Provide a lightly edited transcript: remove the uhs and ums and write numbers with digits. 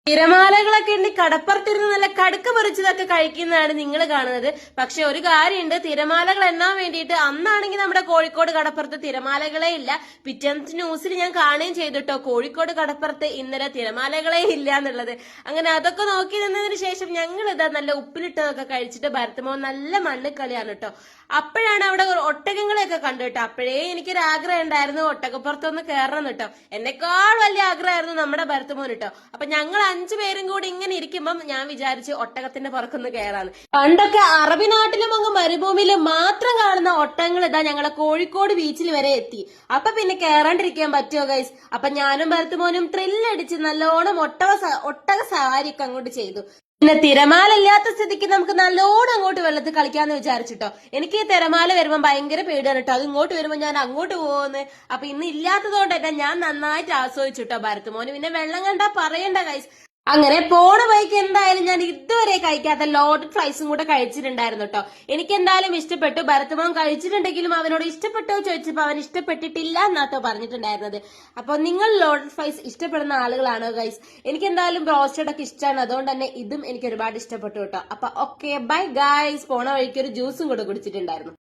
തിരമാലകളൊക്കെ ഉണ്ട്, കടപ്പുറത്തിരുന്ന് നല്ല കടുക്ക് പൊരിച്ചതൊക്കെ കഴിക്കുന്നതാണ് നിങ്ങൾ കാണുന്നത്. പക്ഷെ ഒരു കാര്യമുണ്ട്, തിരമാലകൾ എണ്ണാൻ വേണ്ടിയിട്ട് അന്നാണെങ്കിൽ നമ്മുടെ കോഴിക്കോട് കടപ്പുറത്ത് തിരമാലകളെ ഇല്ല. പിറ്റേന്ന് ന്യൂസിൽ ഞാൻ കാണുകയും ചെയ്തിട്ടോ, കോഴിക്കോട് കടപ്പുറത്ത് ഇന്നലെ തിരമാലകളെ ഇല്ല എന്നുള്ളത്. അങ്ങനെ അതൊക്കെ നോക്കി നിന്നതിന് ശേഷം ഞങ്ങൾ ഇതാ നല്ല ഉപ്പിലിട്ടതൊക്കെ കഴിച്ചിട്ട് ഭരതമോൻ നല്ല മണ്ണിക്കളിയാണ് കേട്ടോ. അപ്പോഴാണ് അവിടെ ഒട്ടകങ്ങളെയൊക്കെ കണ്ടു കേട്ടോ. അപ്പോഴേ എനിക്കൊരു ആഗ്രഹം ഉണ്ടായിരുന്നു ഒട്ടകപ്പുറത്തൊന്ന് കയറണം കേട്ടോ. എന്നെക്കാൾ വലിയ ആഗ്രഹമായിരുന്നു നമ്മുടെ ഭരതമോൻ കേട്ടോ. അപ്പൊ ഞങ്ങൾ 5 പേരും കൂടി ഇങ്ങനെ ഇരിക്കുമ്പം ഞാൻ വിചാരിച്ച് ഒട്ടകത്തിന്റെ പുറക്കൊന്ന് കയറാന്ന്. പണ്ടൊക്കെ അറബി നാട്ടിലും അങ്ങ് മരുഭൂമിയിലും മാത്രം കാണുന്ന ഒട്ടകങ്ങൾ ഇതാ ഞങ്ങളെ കോഴിക്കോട് ബീച്ചിൽ വരെ എത്തി. അപ്പൊ പിന്നെ കയറാണ്ടിരിക്കാൻ പറ്റുമോ ഗൈസ്? അപ്പൊ ഞാനും ഭരതമോനും ത്രില്ലടിച്ച് നല്ലോണം ഒട്ടക സവാരിയൊക്കെ അങ്ങോട്ട് ചെയ്തു. പിന്നെ തിരമാല ഇല്ലാത്ത സ്ഥിതിക്ക് നമുക്ക് നല്ലോണം അങ്ങോട്ട് വെള്ളത്തിൽ കളിക്കാന്ന് വിചാരിച്ചിട്ടോ. എനിക്ക് തിരമാല വരുമ്പോൾ ഭയങ്കര പേടിയാണ് കേട്ടോ. അത് ഇങ്ങോട്ട് വരുമ്പോൾ ഞാൻ അങ്ങോട്ട് പോകുന്നു. അപ്പൊ ഇന്ന് ഇല്ലാത്തതുകൊണ്ട് തന്നെ ഞാൻ നന്നായിട്ട് ആസ്വദിച്ചിട്ടോ. ഭരതമോന് പിന്നെ വെള്ളം കണ്ടാ പറയണ്ട ഗൈസ്. അങ്ങനെ പോണ വഴിക്ക് എന്തായാലും ഞാൻ ഇതുവരെ കഴിക്കാത്ത ലോഡഡ് ഫ്രൈസും കൂടെ കഴിച്ചിട്ടുണ്ടായിരുന്നു കേട്ടോ. എനിക്ക് എന്തായാലും ഇഷ്ടപ്പെട്ടു. ഭരതമോൻ കഴിച്ചിട്ടുണ്ടെങ്കിലും അവനോട് ഇഷ്ടപ്പെട്ടോ ചോദിച്ചപ്പോ അവൻ ഇഷ്ടപ്പെട്ടിട്ടില്ല എന്നാട്ടോ പറഞ്ഞിട്ടുണ്ടായിരുന്നത്. അപ്പൊ നിങ്ങൾ ലോഡഡ് ഫ്രൈസ് ഇഷ്ടപ്പെടുന്ന ആളുകളാണോ ഗൈസ്? എനിക്ക് എന്തായാലും ബ്രോസ്റ്റഡ് ഒക്കെ ഇഷ്ടമാണ്. അതുകൊണ്ട് തന്നെ ഇതും എനിക്ക് ഒരുപാട് ഇഷ്ടപ്പെട്ടു കേട്ടോ. അപ്പൊ ഓക്കെ ബൈ ഗൈസ്. പോണ വഴിക്ക് ഒരു ജ്യൂസും കൂടെ കുടിച്ചിട്ടുണ്ടായിരുന്നു.